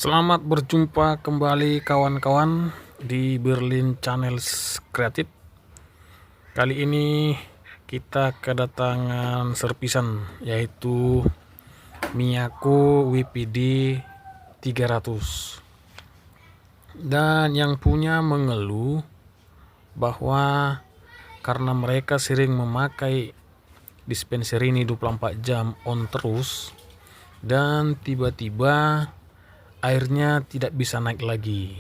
Selamat berjumpa kembali kawan-kawan di Berlin Channels Kreatif. Kali ini kita kedatangan servisan yaitu Miyako WPD 300. Dan yang punya mengeluh bahwa karena mereka sering memakai dispenser ini 24 jam on terus dan tiba-tiba airnya tidak bisa naik lagi.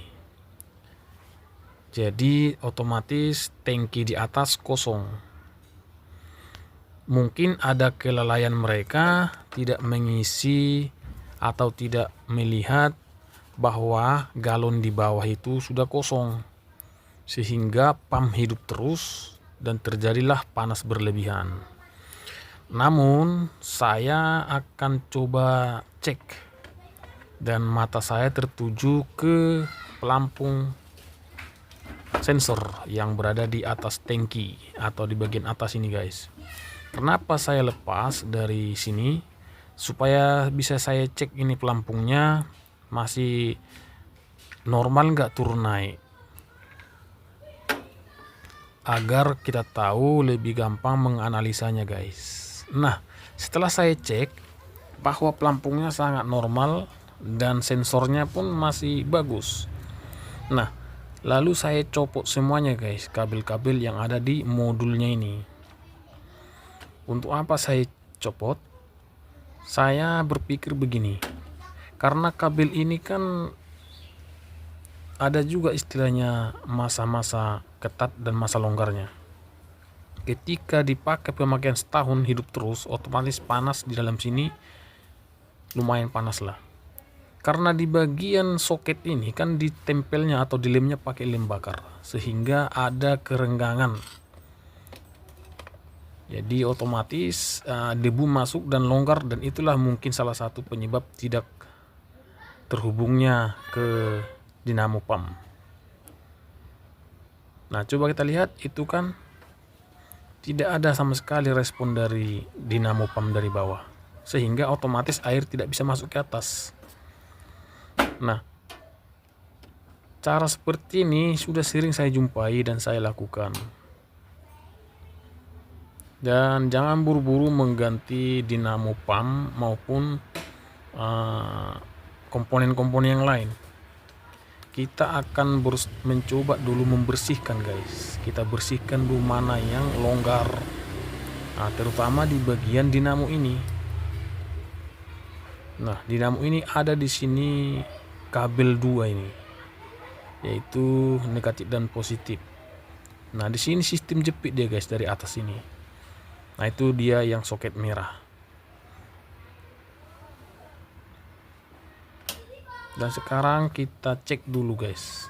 Jadi otomatis tangki di atas kosong. Mungkin ada kelalaian mereka tidak mengisi atau tidak melihat bahwa galon di bawah itu sudah kosong, sehingga pump hidup terus dan terjadilah panas berlebihan. Namun saya akan coba cek dan mata saya tertuju ke pelampung sensor yang berada di atas tangki atau di bagian atas ini, guys. Kenapa saya lepas dari sini? Supaya bisa saya cek ini pelampungnya masih normal nggak turun naik, agar kita tahu lebih gampang menganalisanya, guys. Nah, setelah saya cek bahwa pelampungnya sangat normal dan sensornya pun masih bagus. Nah, lalu saya copot semuanya, guys, kabel-kabel yang ada di modulnya ini. Untuk apa saya copot? Saya berpikir begini, karena kabel ini kan ada juga istilahnya masa-masa ketat dan masa longgarnya. Ketika dipakai pemakaian setahun hidup terus, otomatis panas di dalam sini lumayan panas lah. Karena di bagian soket ini kan ditempelnya atau dilemnya pakai lem bakar, sehingga ada kerenggangan. Jadi otomatis debu masuk dan longgar, dan itulah mungkin salah satu penyebab tidak terhubungnya ke dinamo pump. Nah, coba kita lihat, itu kan tidak ada sama sekali respon dari dinamo pump dari bawah, sehingga otomatis air tidak bisa masuk ke atas. Nah, cara seperti ini sudah sering saya jumpai dan saya lakukan. Dan jangan buru-buru mengganti dinamo pump maupun komponen-komponen yang lain. Kita akan mencoba dulu membersihkan, guys. Kita bersihkan dulu mana yang longgar, terutama di bagian dinamo ini. Nah, dinamo ini ada di sini kabel 2 ini, yaitu negatif dan positif. Nah, di sini sistem jepit dia, guys, dari atas ini. Nah, itu dia yang soket merah. Dan sekarang kita cek dulu, guys,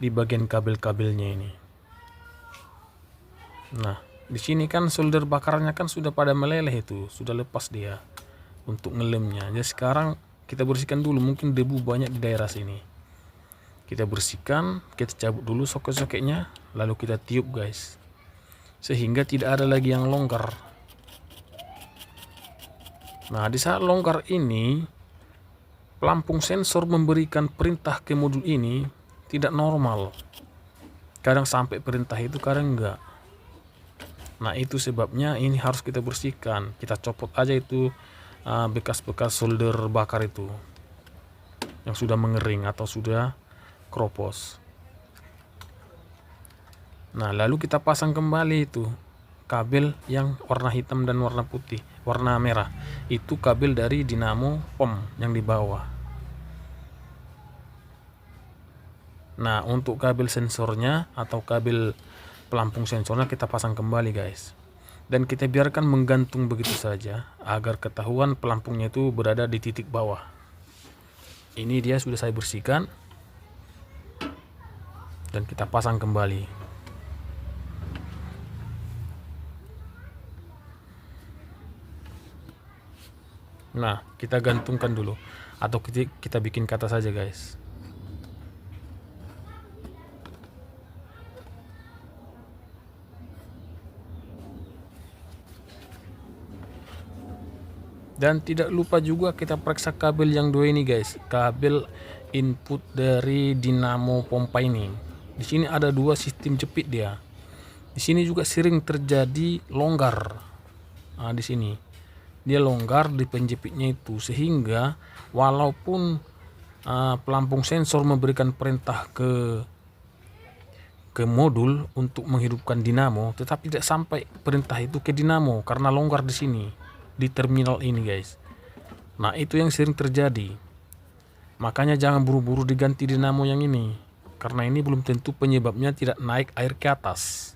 di bagian kabel-kabelnya ini. Nah, di sini kan solder bakarnya kan sudah pada meleleh, itu sudah lepas dia untuk ngelemnya. Jadi sekarang kita bersihkan dulu, mungkin debu banyak di daerah sini. Kita bersihkan, kita cabut dulu soket-soketnya, lalu kita tiup, guys, sehingga tidak ada lagi yang longgar. Nah, di saat longgar ini, pelampung sensor memberikan perintah ke modul ini tidak normal. Kadang sampai perintah itu, kadang enggak. Nah, itu sebabnya ini harus kita bersihkan. Kita copot aja itu bekas-bekas solder bakar itu yang sudah mengering atau sudah kropos. Nah, lalu kita pasang kembali itu kabel yang warna hitam dan warna putih, warna merah. Itu kabel dari dinamo pump yang di bawah. Nah, untuk kabel sensornya atau kabel pelampung sensornya kita pasang kembali, guys. Dan kita biarkan menggantung begitu saja agar ketahuan pelampungnya itu berada di titik bawah. Ini dia sudah saya bersihkan dan kita pasang kembali. Nah, kita gantungkan dulu, atau kita bikin kata saja, guys. Dan tidak lupa juga kita periksa kabel yang dua ini guys, kabel input dari dinamo pompa ini. Di sini ada dua sistem jepit dia. Di sini juga sering terjadi longgar. Nah, di sini dia longgar di penjepitnya itu, sehingga walaupun pelampung sensor memberikan perintah ke modul untuk menghidupkan dinamo, tetapi tidak sampai perintah itu ke dinamo karena longgar di sini di terminal ini guys. Nah, itu yang sering terjadi. Makanya jangan buru-buru diganti dinamo yang ini, karena ini belum tentu penyebabnya tidak naik air ke atas.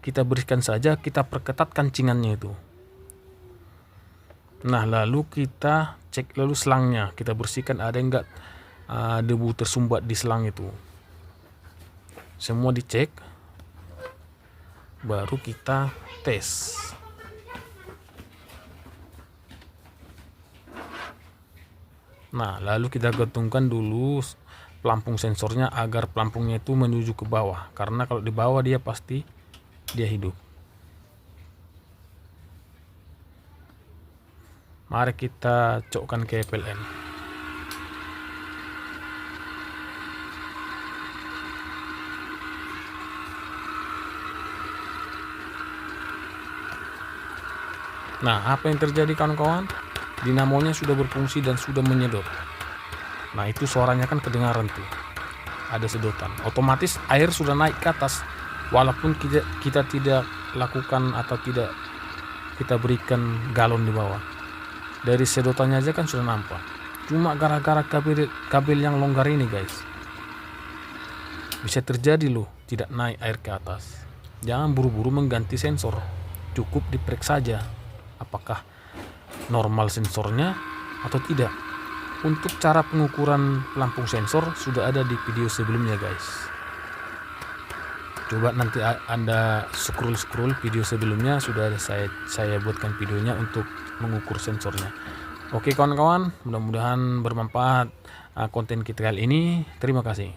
Kita berikan saja, kita perketat kancingannya itu. Nah, lalu kita cek lalu selangnya, kita bersihkan ada enggak debu tersumbat di selang itu. Semua dicek, baru kita tes. Nah, lalu kita gantungkan dulu pelampung sensornya agar pelampungnya itu menuju ke bawah, karena kalau di bawah dia pasti dia hidup. Mari kita cokkan ke PLN. Nah, apa yang terjadi kawan-kawan? Dinamonya sudah berfungsi dan sudah menyedot. Nah, itu suaranya kan kedengaran tuh, ada sedotan. Otomatis air sudah naik ke atas, walaupun kita tidak lakukan atau tidak kita berikan galon di bawah. Dari sedotannya aja kan sudah nampak. Cuma gara-gara kabel yang longgar ini guys, bisa terjadi loh tidak naik air ke atas. Jangan buru-buru mengganti sensor, cukup diperiksa saja apakah normal sensornya atau tidak. Untuk cara pengukuran pelampung sensor sudah ada di video sebelumnya guys. Coba nanti Anda scroll video sebelumnya, sudah ada saya buatkan videonya untuk mengukur sensornya. Oke kawan-kawan, mudah-mudahan bermanfaat konten kita kali ini. Terima kasih.